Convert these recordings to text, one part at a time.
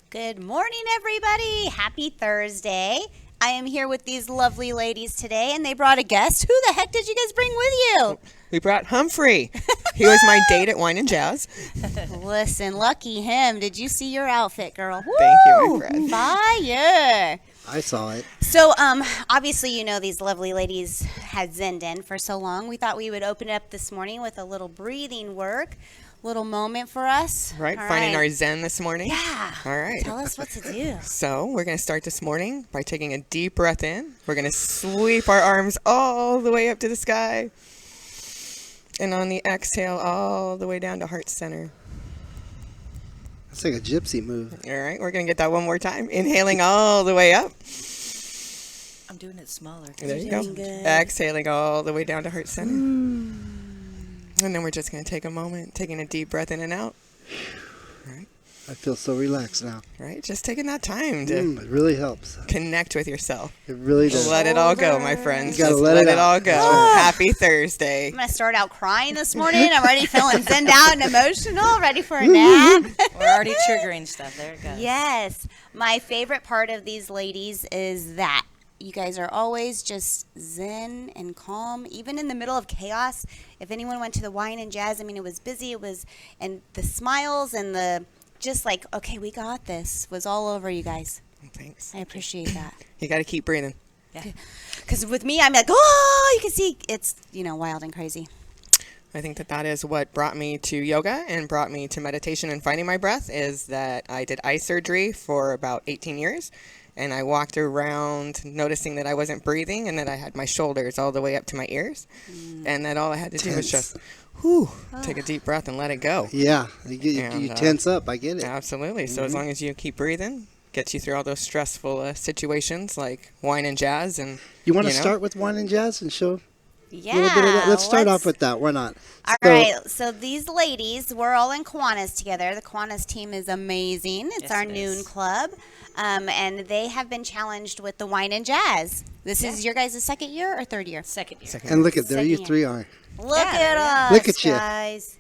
Good morning, everybody. Happy Thursday. I am here with these lovely ladies today, and they brought a guest. Who the heck did you guys bring with you? We brought Humphrey. He was my date at Wine and Jazz. Listen, lucky him. Did you see your outfit, girl? Thank you, my friend. Fire. I saw it. So, obviously, you know these lovely ladies had zenned in for so long. We thought we would open it up this morning with a little breathing work, little moment for us. Right, All finding right. our zen this morning. Yeah. All right. Tell us what to do. So we're going to start this morning by taking a deep breath in. We're going to sweep our arms all the way up to the sky. And on the exhale, all the way down to heart center. It's like a gypsy move. All right, we're going to get that one more time. Inhaling all the way up. I'm doing it smaller. There you go. Doing good. Exhaling all the way down to heart center. And then we're just going to take a moment, taking a deep breath in and out. All right. I feel so relaxed now. Right, just taking that time to It really helps. connect with yourself. It really does. Let it all go, my friends. You gotta Just let it it all out. go. That's right. Happy Thursday. I'm going to start out crying this morning. I'm already feeling zenned out and emotional, ready for a nap. We're already triggering stuff. There it goes. Yes. My favorite part of these ladies is that you guys are always just zen and calm, even in the middle of chaos. If anyone went to the Wine and Jazz, I mean, it was busy. And the smiles and the just like, okay, we got this was all over you guys. Thanks. I appreciate that. You got to keep breathing. Because with me, I'm like, oh, you can see it's, wild and crazy. I think that is what brought me to yoga and brought me to meditation and finding my breath is that I did eye surgery for about 18 years. And I walked around noticing that I wasn't breathing and that I had my shoulders all the way up to my ears. And that all I had to do was just, take a deep breath and let it go. Yeah, you tense up. I get it. Absolutely. So as long as you keep breathing, gets you through all those stressful situations like Wine and Jazz. And You want to start with Wine and Jazz and show Yeah. a little bit of that? Let's start off with that. Why not? All right. So these ladies, we're all in Kiwanis together. The Kiwanis team is amazing. It's Yes, our it noon is. club. And they have been challenged with the Wine and Jazz. This is your guys' second year or third year? Second year. And look at there, you Second three are. Look Yeah, at us, Look at you. guys.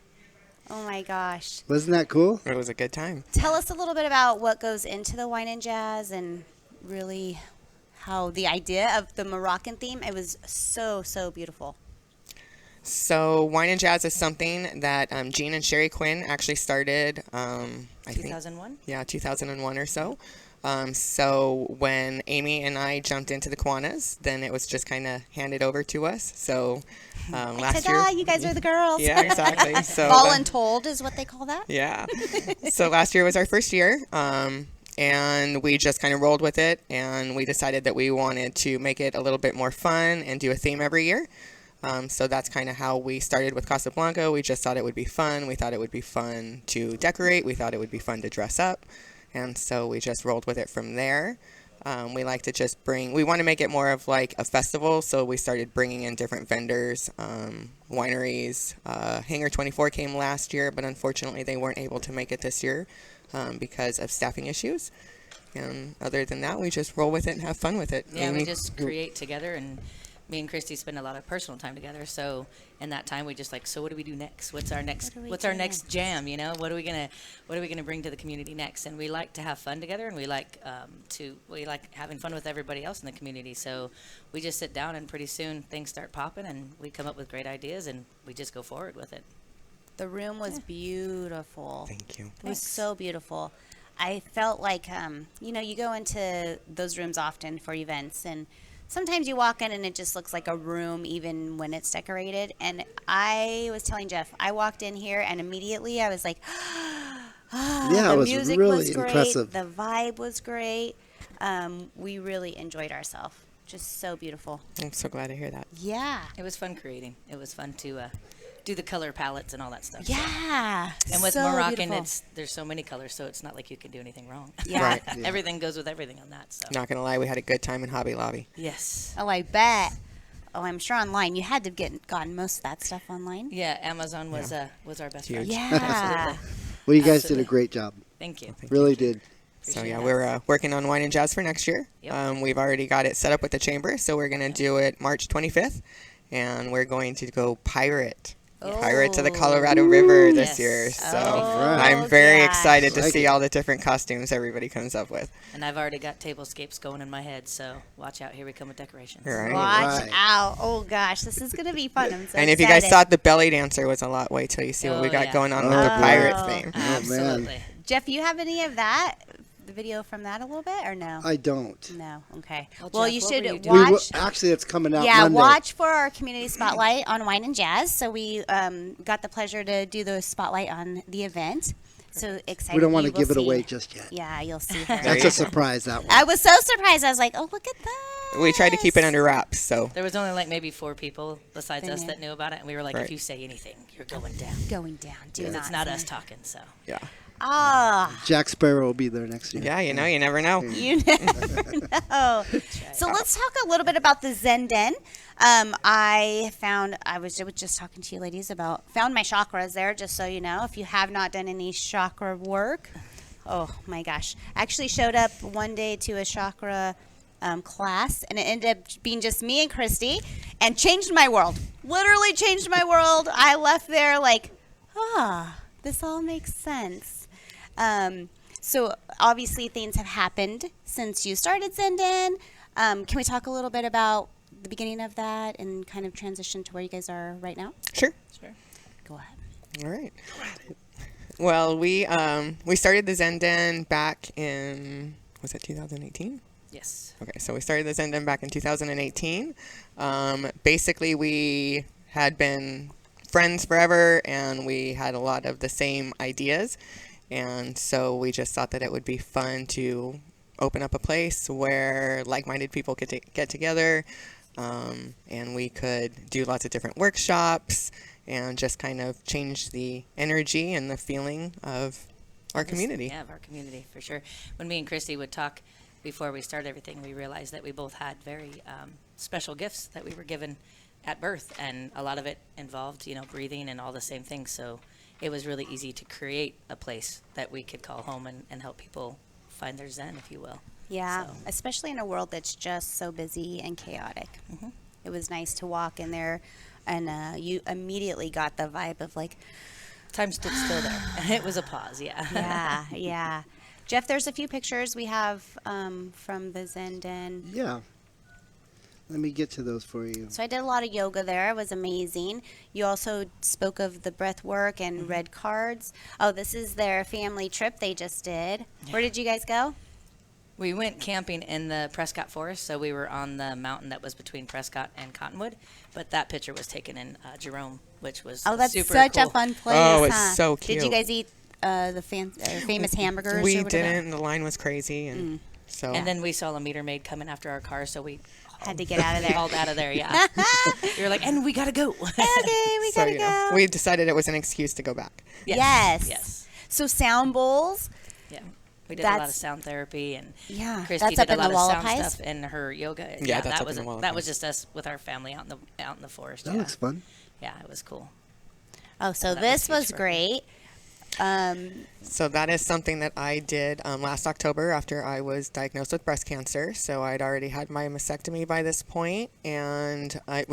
Oh, my gosh. Wasn't that cool? it was a good time. Tell us a little bit about what goes into the Wine and Jazz and really how the idea of the Moroccan theme, it was so, so beautiful. So Wine and Jazz is something that Jean and Sherry Quinn actually started, I think, 2001? 2001 or so. So when Amy and I jumped into the Kiwanis, then it was just kind of handed over to us. So last year, Ta-da, you guys are the girls. yeah, exactly. So Voluntold is what they call that. yeah. So last year was our first year, and we just kind of rolled with it, and we decided that we wanted to make it a little bit more fun and do a theme every year. So that's kind of how we started with Casablanca. We just thought it would be fun. We thought it would be fun to decorate. We thought it would be fun to dress up. And so we just rolled with it from there. We like to just we want to make it more of like a festival. So we started bringing in different vendors, wineries. Hangar 24 came last year, but unfortunately they weren't able to make it this year because of staffing issues. And other than that, we just roll with it and have fun with it. Yeah, we just create together, and me and Kristy spend a lot of personal time together. So in that time, we just so what do we do next? What's our next? What's our next jam? What are we gonna bring to the community next? And we like to have fun together, and we like having fun with everybody else in the community. So we just sit down, and pretty soon things start popping, and we come up with great ideas, and we just go forward with it. The room was beautiful. Thank you. It was so beautiful. I felt like, you go into those rooms often for events, and sometimes you walk in and it just looks like a room even when it's decorated. And I was telling Jeff, I walked in here and immediately I was like, Yeah, the it was music really was great. impressive. The vibe was great. We really enjoyed ourselves. Just so beautiful. I'm so glad to hear that. Yeah. It was fun creating. It was fun to do the color palettes and all that stuff. Yeah. And with so Moroccan, beautiful. there's so many colors, so it's not like you can do anything wrong. Yeah. Right. Yeah. Everything goes with everything on that. So Not going to lie, we had a good time in Hobby Lobby. yes. Oh, I bet. Oh, I'm sure online. You had to have gotten most of that stuff online. Yeah, Amazon was our best friend. Huge. Yeah. Absolutely. Well, you guys Absolutely. did a great job. Thank you. Really did. So Appreciate yeah, that. we're working on Wine and Jazz for next year. Yep. We've already got it set up with the chamber, so we're going to do it March 25th, and we're going to go pirate Pirate to the Colorado River this Yes. year. So Right. I'm very gosh. excited to Like see it. all the different costumes everybody comes up with. And I've already got tablescapes going in my head, so watch out. Here we come with decorations. Right. Watch Right. out. Oh, gosh. This is going to be fun. I'm so And if you guys excited. thought the belly dancer was a lot, wait till you see what we Oh, got yeah. going on Oh, with the boy. pirate theme. Absolutely. Jeff, you have any of that? The video from that a little bit or no? I don't. No. Okay. Well, Well, Jeff, you what should were you doing? We will, watch. actually, it's coming out Yeah, Monday. watch for our community spotlight on Wine and Jazz. So we got the pleasure to do the spotlight on the event. So excited! We don't want to you will give it see- away just yet. Yeah, you'll see her. That's a surprise, that one. I was so surprised. I was like, "Oh, look at that!" We tried to keep it under wraps, so There was only like maybe 4 people besides They us knew. that knew about it, and we were like, Right. if you say anything, you're going down. Going down. Do Because not. it's not say- us talking, so. yeah. Ah, Jack Sparrow will be there next year. Yeah, you know, you never know. you never know. So let's talk a little bit about the Zen Den. I was just talking to you ladies found my chakras there, just so you know. If you have not done any chakra work, oh my gosh. I actually showed up one day to a chakra class, and it ended up being just me and Kristy, and changed my world. Literally changed my world. I left there like, this all makes sense. So obviously things have happened since you started Zenden. Can we talk a little bit about the beginning of that and kind of transition to where you guys are right now? Sure. Sure. Go ahead. All right. Well, we started the Zen Den back in, was it 2018? Yes. Okay, so we started the Zen Den back in 2018. Basically, we had been friends forever, and we had a lot of the same ideas. And so we just thought that it would be fun to open up a place where like-minded people could get together, and we could do lots of different workshops and just kind of change the energy and the feeling of our community. Yeah, of our community, for sure. When me and Kristy would talk before we started everything, we realized that we both had very special gifts that we were given at birth, and a lot of it involved, breathing and all the same things. So it was really easy to create a place that we could call home and help people find their zen, if you will. Yeah, So- especially in a world that's just so busy and chaotic. It was nice to walk in there, and you immediately got the vibe of like, Time stood still there. It was a pause, yeah. yeah, yeah. Jeff, there's a few pictures we have from the Zen Den. Yeah. Let me get to those for you. So I did a lot of yoga there. It was amazing. You also spoke of the breath work and read cards. Oh, this is their family trip they just did. Where did you guys go? We went camping in the Prescott Forest, so we were on the mountain that was between Prescott and Cottonwood. But that picture was taken in Jerome, which was Oh, that's super such cool. a fun place. Oh, it's huh? so Did you cute. guys eat the famous hamburgers? We or whatever? didn't. The line was crazy, and so And then we saw a meter maid coming after our car, so we Had to get out of there. hauled out of there. Yeah, we were like, and we gotta go. Okay, we so, gotta you go. know, we decided it was an excuse to go back. Yes. Yes. So sound bowls. Yeah. We did a lot of That's- sound therapy, and Yeah, Kristy that's did up a in lot the of sound Wallapies? stuff in her yoga. Yeah, that's that up in was the that was Wallapies. just us with our family out in the forest. That yeah. looks fun. Yeah, it was cool. Oh, so That this was was huge for great. So that is something that I did last October after I was diagnosed with breast cancer. So I'd already had my mastectomy by this point, and I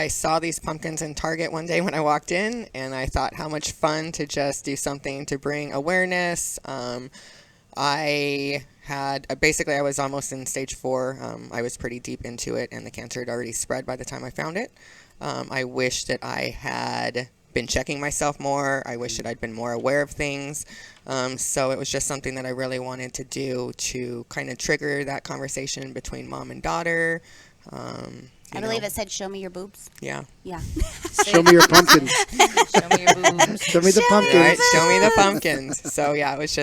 saw these pumpkins in Target one day when I walked in, and I thought how much fun to just do something to bring awareness. I was almost in stage 4. I was pretty deep into it, and the cancer had already spread by the time I found it. I wish that I had been checking myself more. I wish that I'd been more aware of things. So it was just something that I really wanted to do to kind of trigger that conversation between mom and daughter. I believe it said, "Show me your boobs." Yeah. Yeah. Show me your pumpkins. Show me your boobs. Show me the Right, pumpkins. show me the pumpkins. So yeah, it was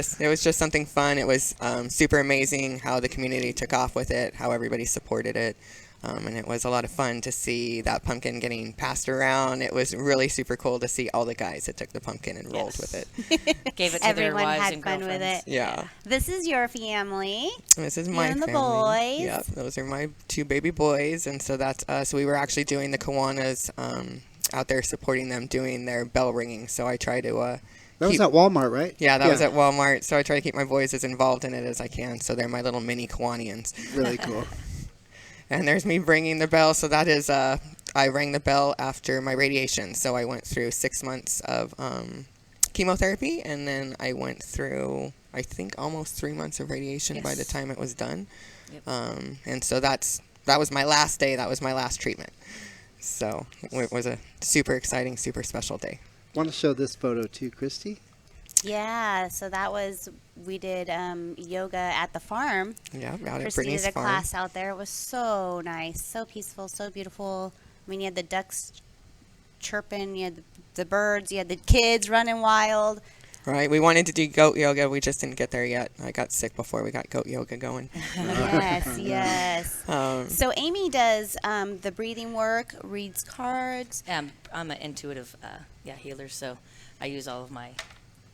just something fun. It was super amazing how the community took off with it, how everybody supported it, and it was a lot of fun to see that pumpkin getting passed around. It was really super cool to see all the guys that took the pumpkin and rolled with it. Gave it to Everyone their wives had and fun with girlfriends. it. Yeah, This is your family. this is my and the family. boys. Yep, those are my 2 baby boys, and so that's us. We were actually doing the Kiwanis out there supporting them doing their bell ringing. So I try to. That was at Walmart, right? Yeah, that was at Walmart. So I try to keep my boys as involved in it as I can. So they're my little mini Kiwanians. Really cool. And there's me ringing the bell. So that is, I rang the bell after my radiation. So I went through 6 months of chemotherapy, and then I went through, I think, almost 3 months of radiation by the time it was done. Yep. And so that was my last day. That was my last treatment. So it was a super exciting, super special day. Want to show this photo too, Christy? Yeah, so that was, we did yoga at the farm. Yeah, out at Christy Brittany's did a farm. class out there. It was so nice, so peaceful, so beautiful. I mean, you had the ducks chirping, you had the birds, you had the kids running wild. Right, we wanted to do goat yoga. We just didn't get there yet. I got sick before we got goat yoga going. Yes, yes. So Aimee does the breathing work, reads cards. I'm an intuitive healer, so I use all of my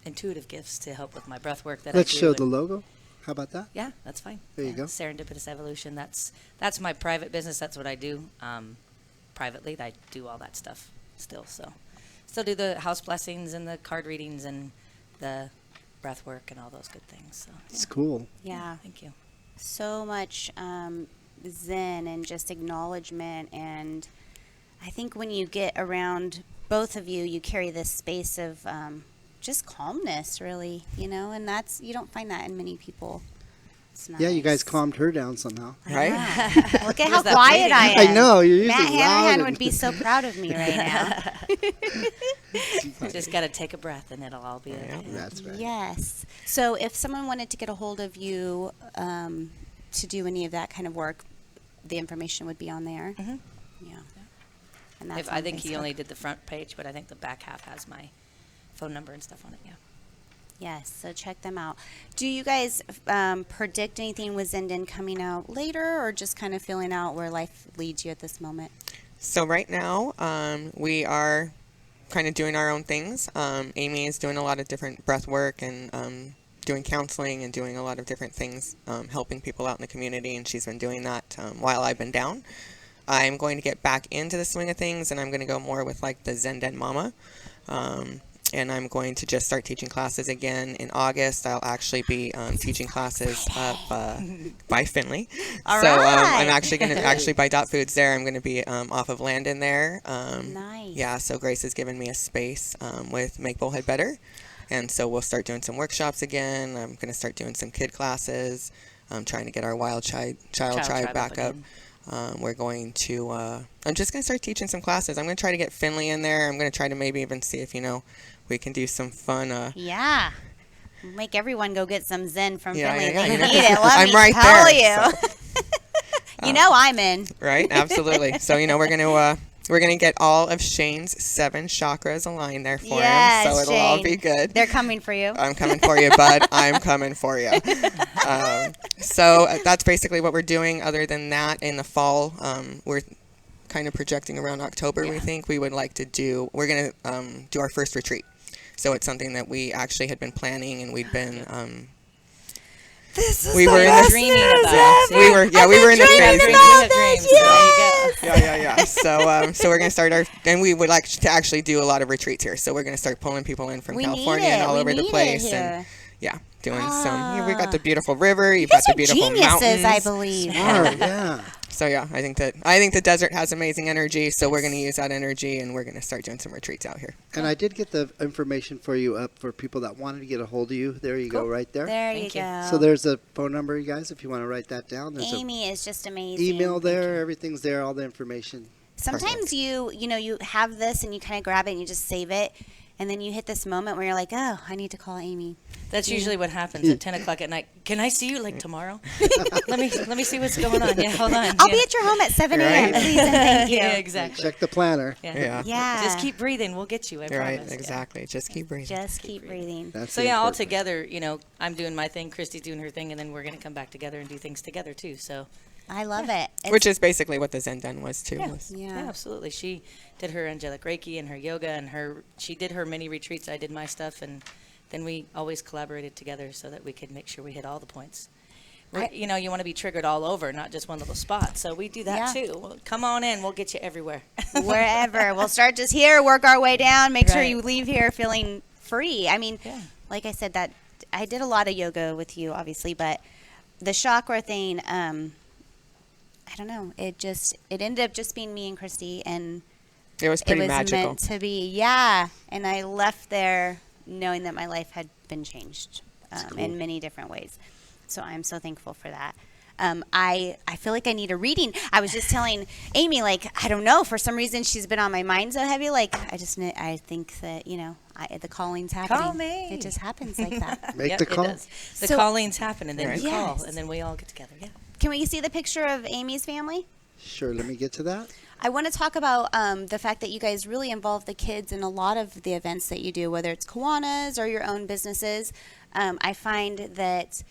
intuitive gifts to help with my breath work that Let's I do. show the logo. How about that? Yeah, that's fine. There you go. Serendipitous Evolution. That's my private business. That's what I do. Privately, I do all that stuff still. So, still do the house blessings and the card readings and the breath work and all those good things. So, It's cool. Yeah, thank you. so much zen and just acknowledgement. And I think when you get around both of you, you carry this space of just calmness, really, and that's, you don't find that in many people. It's nice. Yeah, you guys calmed her down somehow. Right? Yeah. Look at how Where's that quiet breathing? I am. I know, you're Matt usually loud. Hanrahan and- would be so proud of me right now. Just got to take a breath and it'll all be okay. Yeah. That's right. Yes. So if someone wanted to get a hold of you to do any of that kind of work, the information would be on there. Mhm. Yeah. And that's I on think he Facebook. only did the front page, but I think the back half has my phone number and stuff on it. Yeah. Yes, so check them out. Do you guys predict anything with Zenden coming out later, or just kind of feeling out where life leads you at this moment? So right now, we are kind of doing our own things. Aimee is doing a lot of different breath work and doing counseling and doing a lot of different things, helping people out in the community, and she's been doing that while I've been down. I'm going to get back into the swing of things, and I'm going to go more with like the Zenden Mama. And I'm going to just start teaching classes again in August. I'll actually be teaching classes up by Finley. All so right. I'm actually going to, by Dot Foods there, I'm going to be off of Landon there. Nice. Yeah, so Grace has given me a space with Make Bullhead Better. And so we'll start doing some workshops again. I'm going to start doing some kid classes. I'm trying to get our Wild Child Tribe back up. We're going to, I'm just going to start teaching some classes. I'm going to try to get Finley in there. I'm going to try to maybe even see if, we can do some fun. Yeah. Make everyone go get some Zen from Yeah, Finley. yeah, They yeah. need it. Let I'm me right tell there, you. You know I'm in. Right? Absolutely. So, we're going to get all of Shane's 7 chakras aligned there for Yes, him. So it'll all Shane. be good. They're coming for you. I'm coming for you, bud. I'm coming for you. So that's basically what we're doing. Other than that, in the fall, we're kind of projecting around October, we think. We're going to do our first retreat. So it's something that we actually had been planning, and we'd been... This is we were in the dreaming about. we were in the phase. Dreams have dreams. So there you go. Yeah. So we're gonna start and we would like to actually do a lot of retreats here. So we're gonna start pulling people in from We California need it. and all We over the need it place, here. and doing some. We got the beautiful river. You've You guys got are the beautiful geniuses, mountains. I believe. Smart, yeah. So I think the desert has amazing energy. So we're gonna use that energy, and we're gonna start doing some retreats out here. And I did get the information for you up for people that wanted to get a hold of you. There you go, right there. There Thank you you. go. So there's a phone number, you guys, if you want to write that down. There's Aimee is just amazing. an email there. Everything's there, all the information. Sometimes you have this and you kind of grab it and you just save it, and then you hit this moment where you're like, oh, I need to call Aimee. That's usually what happens at 10 o'clock at night. Can I see you tomorrow? let me see what's going on. Yeah, hold on. I'll yeah. be at your home at 7 a.m. Right. Please and thank you. Yeah, exactly. Check the planner. Yeah. Yeah. Just keep breathing. We'll get you. I Right. promise. Yeah. Exactly. Just keep breathing. Just keep breathing. That's So the yeah, all important. together, I'm doing my thing, Christy's doing her thing, and then we're gonna come back together and do things together too. So I love it. Which is basically what the Zen Den was too. was- Yeah. yeah, absolutely. She did her angelic Reiki and her yoga and she did her mini retreats. I did my stuff, and then we always collaborated together so that we could make sure we hit all the points. You want to be triggered all over, not just one little spot. So we do that Yeah. too. Well, come on in, we'll get you everywhere. Wherever. We'll start just here, work our way down, make sure Right. you leave here feeling free. I mean, Yeah. like I said, that I did a lot of yoga with you, obviously, but the chakra thing, I I don't know. It ended up just being me and Kristy, and It was it pretty was magical. meant to be. Yeah, and I left there knowing that my life had been changed in many different ways. So I'm so thankful for that. I feel like I need a reading. I was just telling Amy, like, I don't know, for some reason she's been on my mind so heavy. Like, I think that, the calling's happening. Call me. It just happens like that. Make Yep, the it call. does. The So- callings happen, and then Right. you call, Yes. and then we all get together. Yeah. Can we see the picture of Amy's family? Sure, let me get to that. I want to talk about the fact that you guys really involve the kids in a lot of the events that you do, whether it's Kiwanis or your own businesses. I find that,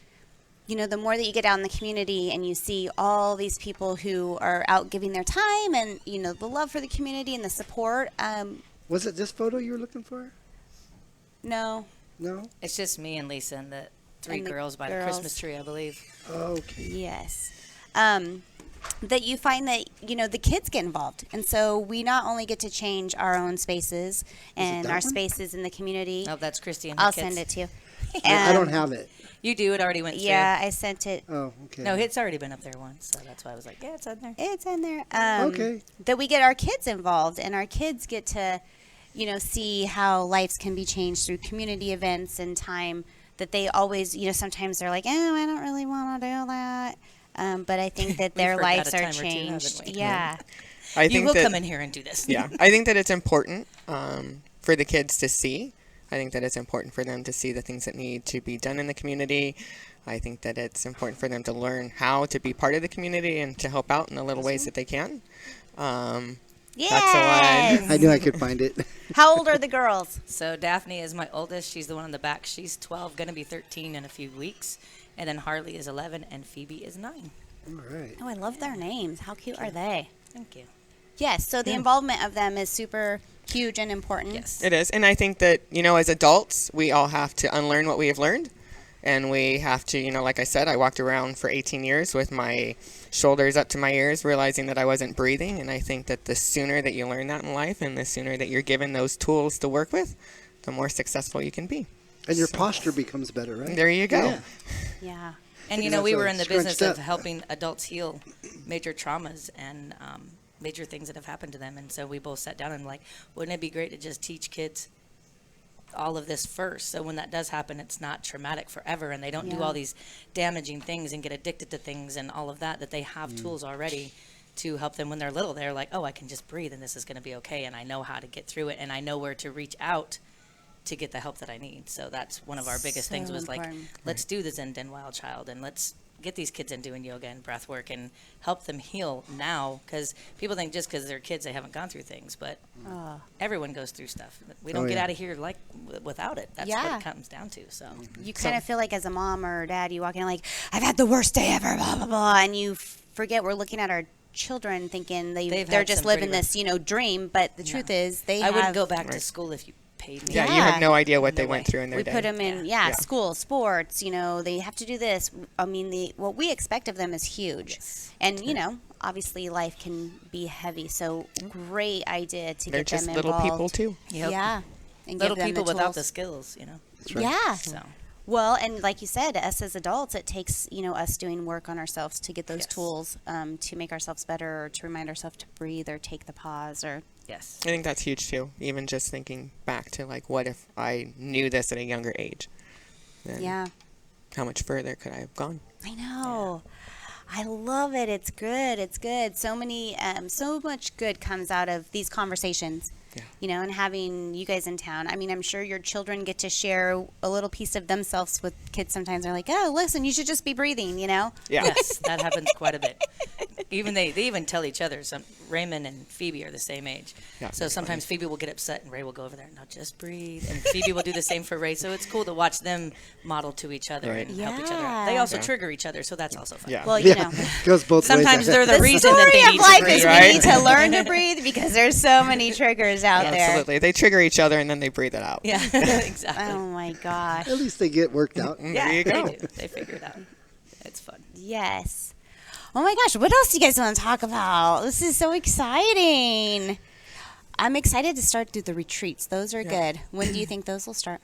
the more that you get out in the community and you see all these people who are out giving their time and, the love for the community and the support. Was it this photo you were looking for? No. No? It's just me and Lisa and the three And the girls by the girls. Christmas tree, I believe. Okay. Yes. That you find that, the kids get involved. And so we not only get to change our own spaces and that our one? spaces in the community. Oh, that's Christy and her I'll kids. send it to you. I don't have it. You do. It already went through. Yeah, I sent it. Oh, okay. No, it's already been up there once, so that's why I was like, yeah, it's on there. It's in there. Okay. That we get our kids involved, and our kids get to, see how lives can be changed through community events and time. That they always, sometimes they're like, oh, I don't really want to do that. But I think that their forgot lives a are time or two, haven't changed. we? Yeah. I You think will that, come in here and do this. Yeah, I think that it's important for the kids to see. I think that it's important for them to see the things that need to be done in the community. I think that it's important for them to learn how to be part of the community and to help out in the little ways that they can. Yes. I knew I could find it. How old are the girls? So Daphne is my oldest. She's the one in the back. She's 12, going to be 13 in a few weeks. And then Harley is 11, and Phoebe is 9. All right. Oh, I love their names. How cute are they? Thank you. Yes. So the involvement of them is super huge and important. Yes. It is. And I think that, as adults, we all have to unlearn what we have learned. And we have to, like I said, I walked around for 18 years with my shoulders up to my ears, realizing that I wasn't breathing. And I think that the sooner that you learn that in life and the sooner that you're given those tools to work with, the more successful you can be. And your posture becomes better, right? There you go. Yeah. Yeah. And, Because we that's were a in the business scrunched of up. helping adults heal major traumas and major things that have happened to them. And so we both sat down and like, wouldn't it be great to just teach kids all of this first? So when that does happen, it's not traumatic forever. And they don't do Yeah. all these damaging things and get addicted to things and all of that, that they have tools already to help them when they're little. They're like, oh, I can just breathe and this is going to be okay. And I know how to get through it. And I know where to reach out to get the help that I need. So that's one of our biggest So things was like, important. let's do the Zen Den Wild Child and let's get these kids in doing yoga and breath work and help them heal now. Because people think just because they're kids, they haven't gone through things, but Oh. everyone goes through stuff. We don't Oh, get yeah. out of here like without it. That's Yeah. what it comes down to. So You kind of feel like as a mom or dad, you walk in like, I've had the worst day ever, blah, blah, blah. And you forget we're looking at our children thinking They've they're had just some living pretty this, dream. But the truth is they I have. wouldn't go back to Right. school if you paid me. Yeah, you Yeah. have no idea what No they went way. through in their We day. put them in, Yeah. school, sports, they have to do this. I mean, what we expect of them is huge. Yes. And, obviously life can be heavy. So great idea to They're get them just involved. little people, too. Yep. Yeah. And Little give them people without the tools. skills, That's right. Yeah. So Well, and like you said, us as adults, it takes, us doing work on ourselves to get those Yes. tools to make ourselves better or to remind ourselves to breathe or take the pause or, yes. I think that's huge, too. Even just thinking back to, like, what if I knew this at a younger age? Then yeah. how much further could I have gone? I know. I love it. It's good. It's good. So much good comes out of these conversations. Yeah. And having you guys in town. I mean, I'm sure your children get to share a little piece of themselves with kids sometimes. They're like, oh, listen, you should just be breathing, Yeah. Yes, that happens quite a bit. Even they even tell each other. Raymond and Phoebe are the same age, Yeah, so that's sometimes Phoebe will get upset and Ray will go over there. No, just breathe. And Phoebe will do the same for Ray. So it's cool to watch them model to each other Right. and help each other out. Yeah. They also Yeah. trigger each other, so that's also fun. Yeah. Well, Yeah. Goes both Sometimes ways. they're the the reason story that they of need life to breathe. is right? we need to learn to breathe because there's so many triggers out there. Absolutely. They trigger each other and then they breathe it out. Yeah, exactly. Oh my gosh. At least they get worked out. Yeah, There you go. they do. They figure it out. It's fun. Yes. Oh my gosh, what else do you guys want to talk about? This is so exciting. I'm excited to start through the retreats. Those are good. When do you think those will start?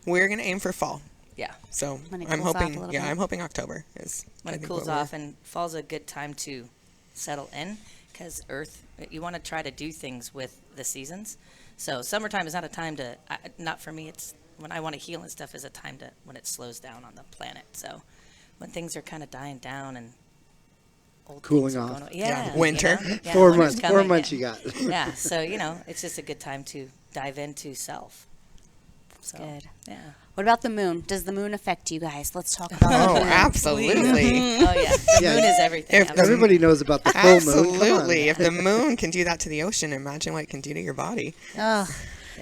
We're going to aim for fall. Yeah, So When it I'm cools off a hoping, little yeah, bit. I'm hoping October is. when I it think cools what we're- off, and fall's a good time to settle in, because Earth, you want to try to do things with the seasons. So summertime is not a time to, not for me, it's when I want to heal and stuff is a time to, when it slows down on the planet. So when things are kind of dying down and old Cooling things are off. going, yeah, Winter. Yeah, 4 winter's months. 4 coming, months yeah. you got. Yeah, so it's just a good time to dive into self. So, Good. Yeah. What about the moon? Does the moon affect you guys? Let's talk about Oh, the moon. absolutely. Oh yeah, the Yeah. moon is everything. If absolutely. Everybody knows about the full moon. Come on. Absolutely. If the moon can do that to the ocean, imagine what it can do to your body. Oh,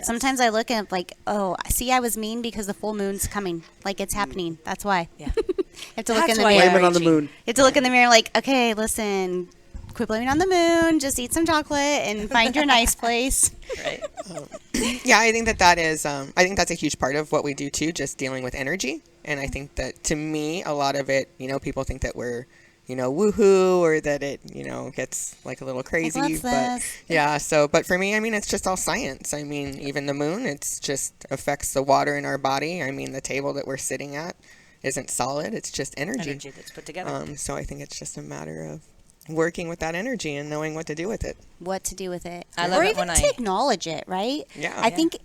sometimes I look at like, oh, see, I was mean because the full moon's coming. Like it's happening. That's why. Yeah. You have to look That's in the why mirror. Blame it on the moon. You have to look in the mirror like, okay, listen, quit blaming on the moon. Just eat some chocolate and find your nice place. Right. Yeah, I think that is, I think that's a huge part of what we do too, just dealing with energy. And I think that to me, a lot of it, people think that we're, woohoo, or that it, gets like a little crazy. what's But this? yeah, but for me, it's just all science. Even the moon, it's just affects the water in our body. The table that we're sitting at isn't solid. It's just energy. Energy that's put together. So I think it's just a matter of working with that energy and knowing what to do with it. What to do with it. I love or it even when to I- acknowledge it, right? Yeah. I think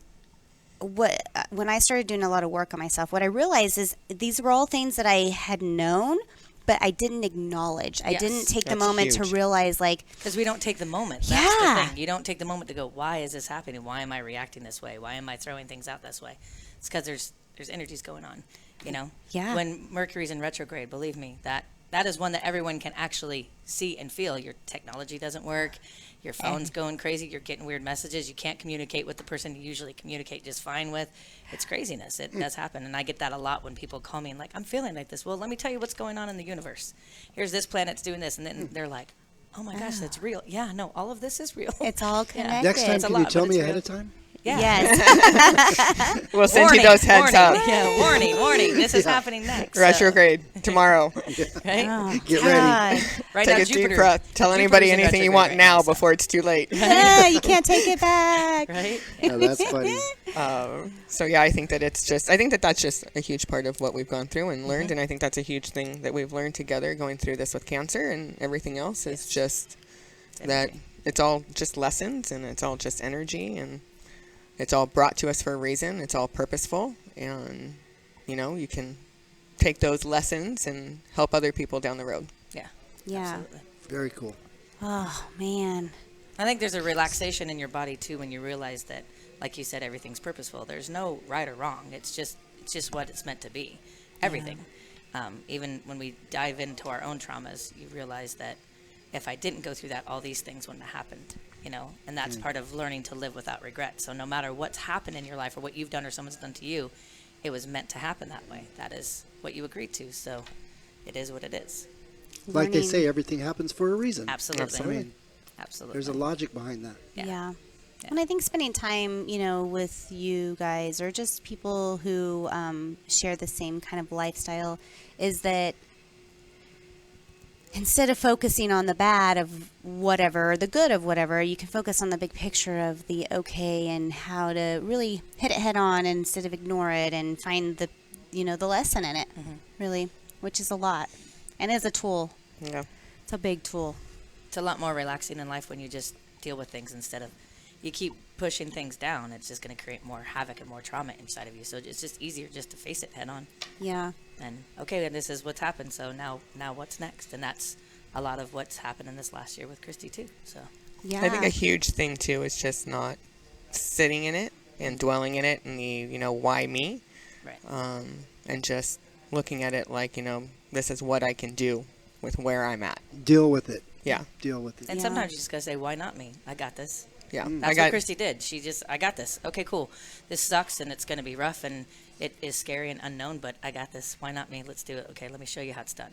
when I started doing a lot of work on myself, what I realized is these were all things that I had known, but I didn't acknowledge. I Yes. didn't take the That's moment huge. to realize, like, Because we don't take the moment. That's Yeah. the thing. You don't take the moment to go, why is this happening? Why am I reacting this way? Why am I throwing things out this way? It's because there's energies going on, Yeah. When Mercury's in retrograde, believe me, that is one that everyone can actually see and feel. Your technology doesn't work. Your phone's going crazy. You're getting weird messages. You can't communicate with the person you usually communicate just fine with. It's craziness. It does happen. And I get that a lot when people call me and like, I'm feeling like this. Well, let me tell you what's going on in the universe. Here's this planet's doing this. And then they're like, oh my gosh, that's real. Yeah, no, all of this is real. it's all Yeah. connected. Next time, It's a can lot, you but tell me it's ahead real. of time? Yeah. Yes. We'll send you those heads warning. up. Yeah, warning. This is happening next. Retrograde tomorrow. Right? Oh, Get ready. God. Right Take now, a deep Jupiter. breath. Tell anybody Jupiter's in anything you retrograde want right now now, so- before it's too late. Yeah, you can't take it back. Right? No, that's funny. So yeah, I think that that's just a huge part of what we've gone through and learned, and I think that's a huge thing that we've learned together going through this with cancer and everything else is just that it's all just lessons and it's all just energy and it's all brought to us for a reason. It's all purposeful, and you can take those lessons and help other people down the road. Yeah. Yeah. Absolutely. Very cool. Oh, man. I think there's a relaxation in your body too when you realize that, like you said, everything's purposeful. There's no right or wrong. It's just what it's meant to be. Everything. Even when we dive into our own traumas, you realize that if I didn't go through that, all these things wouldn't have happened. And that's part of learning to live without regret. So no matter what's happened in your life or what you've done or someone's done to you, it was meant to happen that way. That is what you agreed to. So it is what it is. Like they Learning- say, everything happens for a reason. Absolutely. I mean, Absolutely. there's a logic behind that. Yeah. Yeah. And I think spending time, with you guys or just people who share the same kind of lifestyle is that instead of focusing on the bad of whatever, or the good of whatever, you can focus on the big picture of the okay and how to really hit it head on instead of ignore it and find the, the lesson in it, really, which is a lot. And is a tool. Yeah. It's a big tool. It's a lot more relaxing in life when you just deal with things instead of you keep pushing things down. It's just going to create more havoc and more trauma inside of you. So it's just easier just to face it head on. Yeah. And okay, this is what's happened. So now what's next? And that's a lot of what's happened in this last year with Kristy too. So Yeah. I think a huge thing too is just not sitting in it and dwelling in it and the why me, right. and just looking at it like this is what I can do with where I'm at. Deal with it. Yeah, Deal with it. And Yeah. sometimes you just gotta say, why not me? I got this. yeah. That's what Kristy did. I got this. Okay, cool. This sucks and it's gonna be rough and it is scary and unknown, but I got this. Why not me? Let's do it. Okay, let me show you how it's done.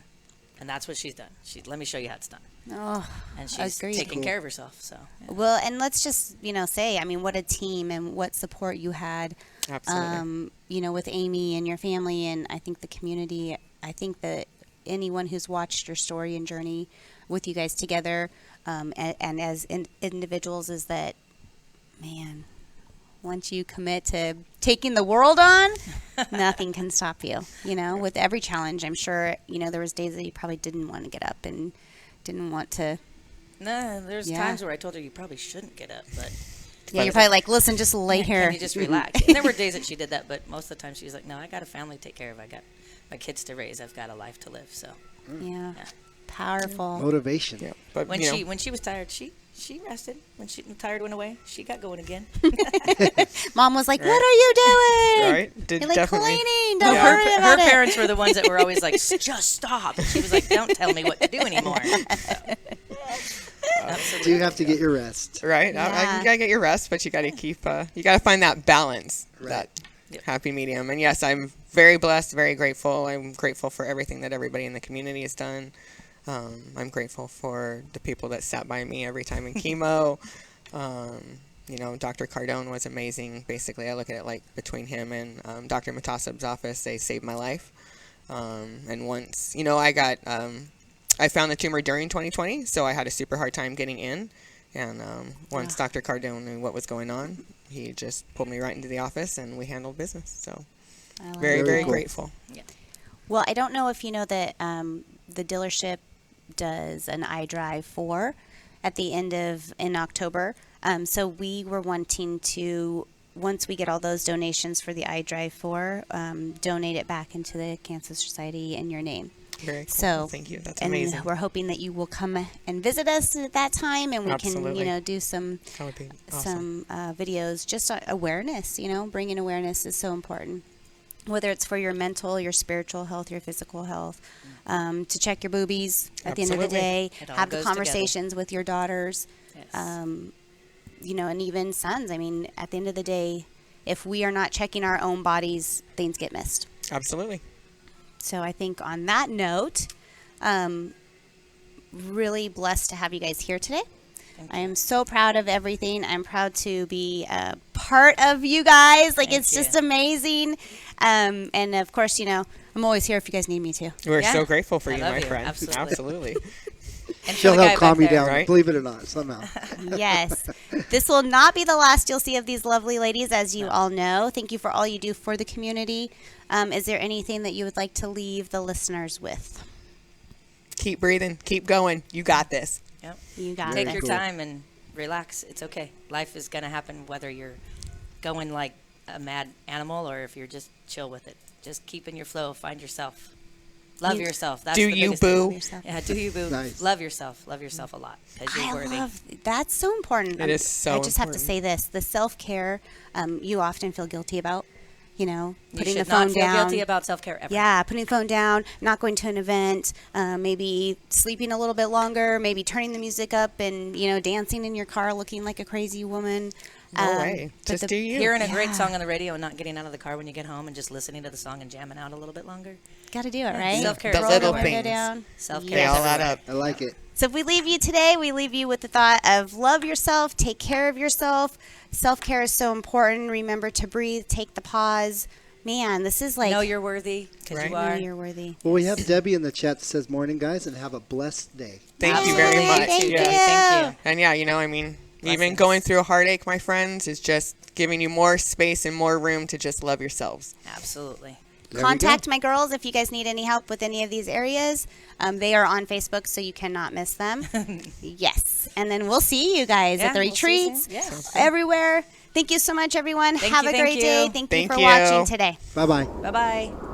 And that's what she's done. Let me show you how it's done. Oh, And she's agreed. taking Cool. care of herself. So yeah. Well, and let's just, say, what a team and what support you had, Absolutely. with Amy and your family and I think the community. I think that anyone who's watched your story and journey with you guys together and as individuals is that, man, once you commit to taking the world on, nothing can stop you. With every challenge, I'm sure, there was days that you probably didn't want to get up and didn't want to No, there's Yeah. times where I told her you probably shouldn't get up, but Yeah, you're probably like, listen, just lay here. can you just relax? And there were days that she did that, but most of the time she was like, no, I got a family to take care of. I got my kids to raise. I've got a life to live. So Yeah. Yeah. Powerful. Motivation. Yeah, but when you know, she was tired, she rested. When she tired went away, she got going again. Mom was like, what are you doing? right? Did You're like, definitely. cleaning. Don't Yeah. worry her about it. parents were the ones that were always like, just stop. And she was like, don't tell me what to do anymore. So, Do you have to get your rest? Right. Yeah. You gotta get your rest, but you gotta keep. You gotta find that balance, Right. that Yep. happy medium. And yes, I'm very blessed, very grateful. I'm grateful for everything that everybody in the community has done. I'm grateful for the people that sat by me every time in chemo. You know, Dr. Cardone was amazing. Basically, I look at it like between him and Dr. Matasib's office, they saved my life. And once, you know, I found the tumor during 2020, so I had a super hard time getting in. And once Dr. Cardone knew what was going on, he just pulled me right into the office, and we handled business. So I love very, it. very cool. grateful. Well, I don't know if you know that the dealership does an iDrive 4 at the end of in October. So we were wanting to, once we get all those donations for the iDrive 4, donate it back into the Cancer Society in your name. Very cool. So Thank you. That's and amazing. we're hoping that you will come and visit us at that time, and we can, Absolutely. you know, do some That would be awesome. videos, just awareness. You know, bringing awareness is so important. Whether it's for your mental, your spiritual health, your physical health, to check your boobies at the end of the Absolutely. day, It all have the goes together. conversations with your daughters, Yes. you know, and even sons. I mean, at the end of the day, if we are not checking our own bodies, things get missed. Absolutely. So I think on that note, really blessed to have you guys here today. Thank I am so proud of everything. I'm proud to be a part of you guys. Like, Thank it's you. just amazing. And of course, you know, I'm always here if you guys need me to. We're Yeah. so grateful for I you, love my you. friend. Absolutely. Absolutely. And for She'll the guy help calm back you there, down, right? believe it or not, somehow. Yes. This will not be the last you'll see of these lovely ladies, as you all know. Thank you for all you do for the community. Is there anything that you would like to leave the listeners with? Keep breathing. Keep going. You got this. Yep. You got Take it. your cool. time and relax. It's okay. Life is going to happen whether you're going like a mad animal or if you're just chill with it. Just keep in your flow. Find yourself. Love You- yourself. That's Do the you, biggest boo? thing. Yourself. Yeah, do you, boo. Nice. Love yourself. Love yourself a lot because you're I worthy. love that's so important. It is so I just have to important. say this: the self-care you often feel guilty about. You know, You putting should the phone not feel down. guilty about self-care ever. Yeah, putting the phone down, not going to an event, maybe sleeping a little bit longer, maybe turning the music up and, you know, dancing in your car looking like a crazy woman. No way. but Just the- do you. Hearing a Yeah. great song on the radio and not getting out of the car when you get home and just listening to the song and jamming out a little bit longer. Gotta do it, right? Self-care The is Roll little the everywhere. window things. down. Self-care They is all add everywhere. up. I like it. So if we leave you today, we leave you with the thought of love yourself, take care of yourself. Self-care is so important. Remember to breathe, take the pause. Man, this is like Know you're worthy because Right. you know are. you're worthy. Well, we have Debbie in the chat that says, morning, guys, and have a blessed day. Thank you very Absolutely. much. Thank Yeah. you. Thank you. And yeah, you know, I mean, even Blessings. going through a heartache, my friends, is just giving you more space and more room to just love yourselves. Absolutely. There we go. Contact my girls if you guys need any help with any of these areas. They are on Facebook, so you cannot miss them. Yes. And then we'll see you guys at the Yeah, we'll see you retreats, soon. Yeah. everywhere. Thank you so much, everyone. Thank Have you, a thank great day. you. Thank you Thank for you. watching today. Bye-bye. Bye-bye.